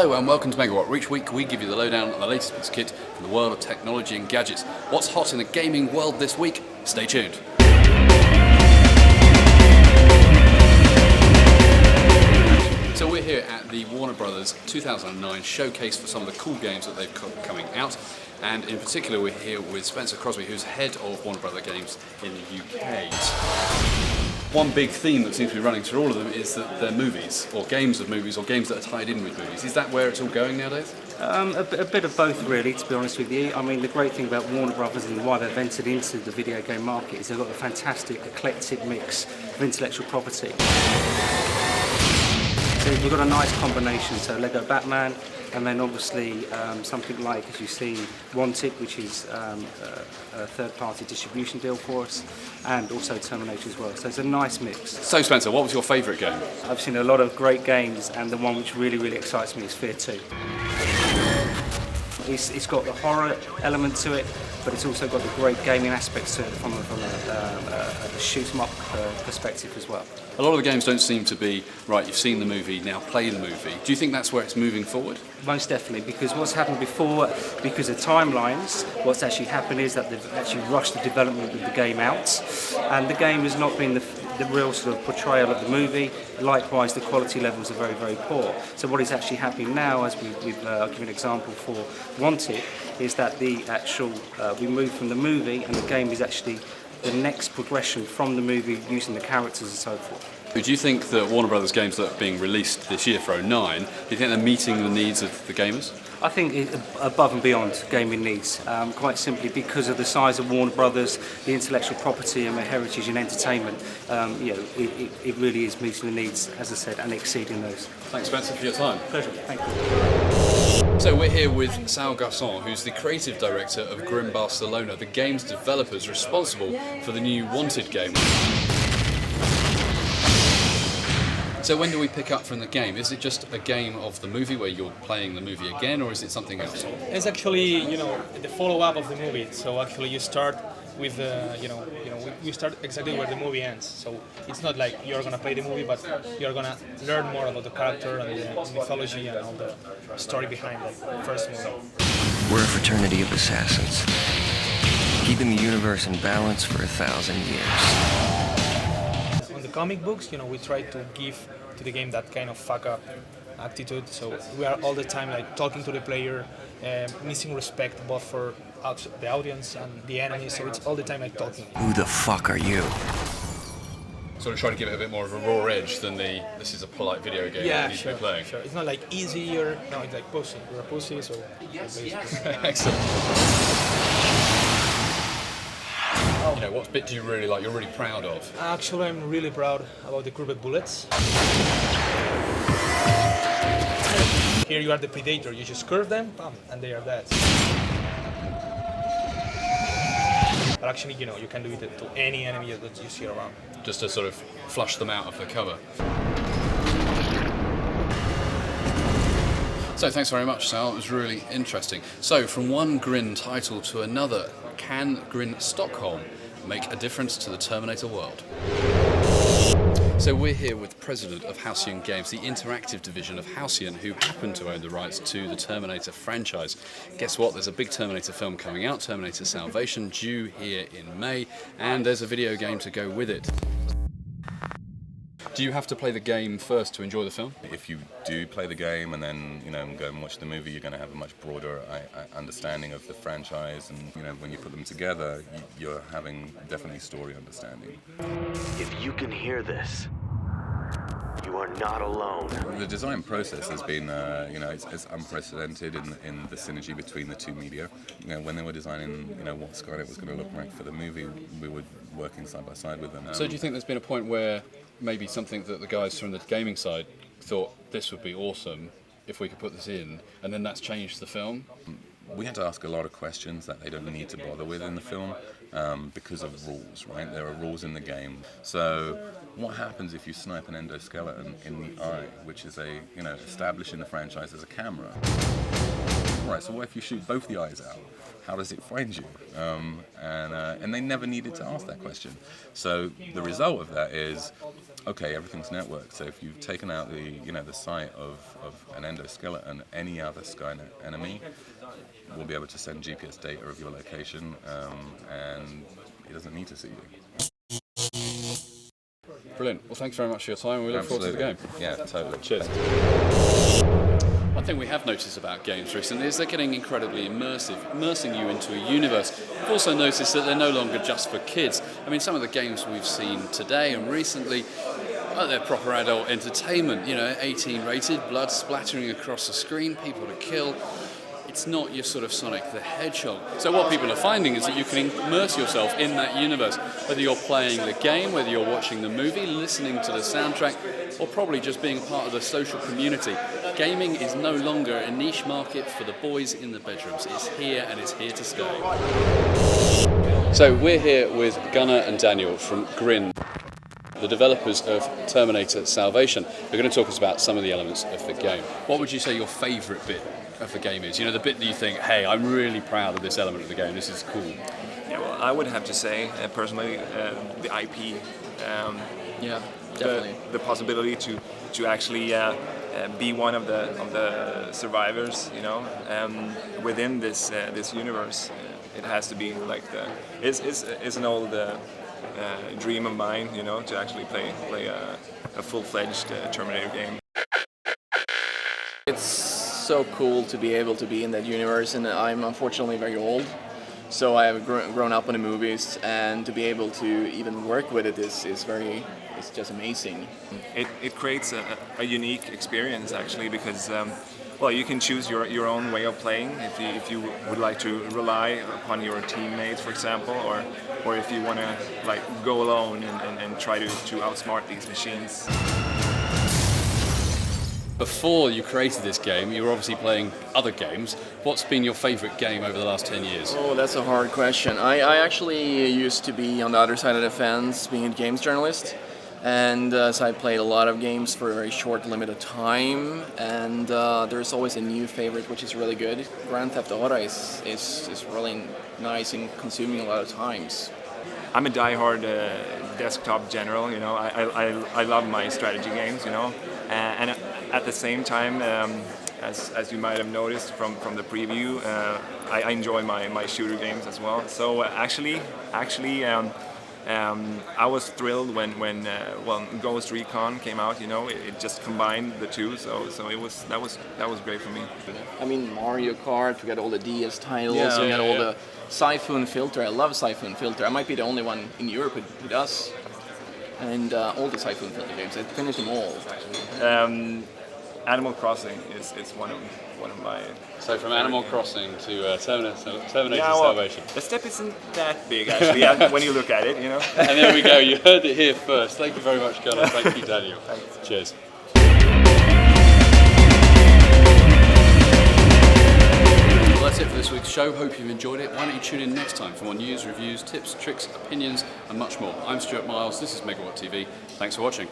Hello and welcome to Megawhat, where each week we give you the lowdown on the latest bits of kit from the world of technology and gadgets. What's hot in the gaming world this week? Stay tuned. So we're here at the Warner Brothers 2009 showcase for some of the cool games that they've got coming out. And in particular we're here with Spencer Crosby, who's head of Warner Brothers Games in the UK. One big theme that seems to be running through all of them is that they're movies, or games of movies, or games that are tied in with movies. Is that where it's all going nowadays? A bit of both, really, to be honest with you. I mean, the great thing about Warner Brothers and why they've entered into the video game market is they've got a fantastic, eclectic mix of intellectual property. So we've got a nice combination, so Lego Batman, and then obviously something like, as you've seen, Wanted, which is a third-party distribution deal for us, and also Terminator as well. So it's a nice mix. So Spencer, what was your favourite game? I've seen a lot of great games, and the one which really excites me is Fear 2. It's got the horror element to it, but it's also got the great gaming aspects to it from a shoot-'em-up perspective as well. A lot of the games don't seem to be, right, you've seen the movie, now play the movie. Do you think that's where it's moving forward? Most definitely, because what's happened before, because of timelines, what's actually happened is that they've actually rushed the development of the game out, and the game has not been the real sort of portrayal of the movie. Likewise, the quality levels are very poor. So what is actually happening now, as I'll give an example for Wanted, is that the actual, we move from the movie and the game is actually the next progression from the movie using the characters and so forth. Do you think that Warner Brothers games that are being released this year for 09, do you think they're meeting the needs of the gamers? I think above and beyond gaming needs, quite simply because of the size of Warner Brothers, the intellectual property and their heritage in entertainment. It really is meeting the needs, as I said, and exceeding those. Thanks, Spencer, for your time. Pleasure, thank you. So we're here with Sal Garçon, who's the creative director of Grim Barcelona, the game's developers responsible for the new Wanted game. So when do we pick up from the game? Is it just a game of the movie where you're playing the movie again, or is it something else? It's actually, the follow-up of the movie. So actually, you start with, you start exactly where the movie ends. So it's not like you're gonna play the movie, but you're gonna learn more about the character and the mythology and all the story behind the first movie. We're a fraternity of assassins, keeping the universe in balance for 1,000 years. On the comic books, we try to give to the game that kind of fuck-up attitude. So we are all the time like talking to the player, missing respect both for the audience and the enemy. So it's all the time like talking. Who the fuck are you? Sort of trying to give it a bit more of a raw edge than this is a polite video game that you need to be playing. Sure. It's not like easy or no, it's like pussy. You're a pussy, so Excellent. What bit do you really like? You're really proud of? Actually, I'm really proud about the curved bullets. Here you are the predator. You just curve them, bam, and they are dead. But actually, you can do it to any enemy that you see around. Just to sort of flush them out of the cover. So thanks very much, Sal. It was really interesting. So from one Grin title to another, can Grin Stockholm make a difference to the Terminator world? So we're here with President of Halcyon Games, the interactive division of Halcyon, who happen to own the rights to the Terminator franchise. Guess what? There's a big Terminator film coming out, Terminator Salvation, due here in May, and there's a video game to go with it. Do you have to play the game first to enjoy the film? If you do play the game and then go and watch the movie, you're going to have a much broader understanding of the franchise, and when you put them together, you're having definitely story understanding. If you can hear this, you are not alone. The design process has been, it's unprecedented in the synergy between the two media. When they were designing, what Skynet was going to look like for the movie, we were working side by side with them. So do you think there's been a point where maybe something that the guys from the gaming side thought this would be awesome if we could put this in, and then that's changed the film? We had to ask a lot of questions that they don't need to bother with in the film because of rules, right? There are rules in the game. So what happens if you snipe an endoskeleton in the eye, which is established in the franchise as a camera? Right, so what if you shoot both the eyes out? how does it find you? And they never needed to ask that question. So the result of that is, okay, everything's networked. So if you've taken out the sight of an endoskeleton, any other Skynet enemy will be able to send GPS data of your location, and it doesn't need to see you. Brilliant. Well, thanks very much for your time. We look forward to the game. Yeah, totally. Cheers. One thing we have noticed about games recently is they're getting incredibly immersive, immersing you into a universe. I've also noticed that they're no longer just for kids. I mean, some of the games we've seen today and recently, they're proper adult entertainment. 18 rated, blood splattering across the screen, people to kill. It's not your sort of Sonic the Hedgehog. So what people are finding is that you can immerse yourself in that universe, whether you're playing the game, whether you're watching the movie, listening to the soundtrack, or probably just being part of the social community. Gaming is no longer a niche market for the boys in the bedrooms. It's here and it's here to stay. So we're here with Gunnar and Daniel from Grin, the developers of Terminator Salvation. They're going to talk us about some of the elements of the game. What would you say your favourite bit of the game is? The bit that you think, hey, I'm really proud of this element of the game, this is cool. Yeah, well, I would have to say, personally, the IP. Yeah, definitely. The possibility to actually be one of the survivors, within this universe. It has to be like it's an old dream of mine, to actually play a full-fledged Terminator game. It's so cool to be able to be in that universe, and I'm unfortunately very old, so I have grown up in the movies, and to be able to even work with it is it's just amazing. It creates a unique experience actually, because you can choose your own way of playing if you would like to rely upon your teammates, for example, or if you want to go alone and try to outsmart these machines. Before you created this game, you were obviously playing other games. What's been your favourite game over the last 10 years? Oh, that's a hard question. I actually used to be on the other side of the fence, being a games journalist, and so I played a lot of games for a very short, limited time, and there's always a new favourite which is really good. Grand Theft Auto is really nice and consuming a lot of times. I'm a die-hard desktop general, I love my strategy games, and at the same time, as you might have noticed from the preview, I enjoy my shooter games as well. So actually, I was thrilled when Ghost Recon came out. It just combined the two, so that was great for me. I mean, Mario Kart, we got all the DS titles, we got all the Siphon Filter. I love Siphon Filter. I might be the only one in Europe who does. And all the Siphon Filter games, I finished them all. Animal Crossing is one of my. So from Animal Crossing to Terminator Yeah, Salvation. The step isn't that big actually when you look at it, And there we go. You heard it here first. Thank you very much, Gunnar. Thank you, Daniel. Thanks. Cheers. Well, that's it for this week's show. Hope you've enjoyed it. Why don't you tune in next time for more news, reviews, tips, tricks, opinions, and much more. I'm Stuart Miles. This is Megawhat TV. Thanks for watching.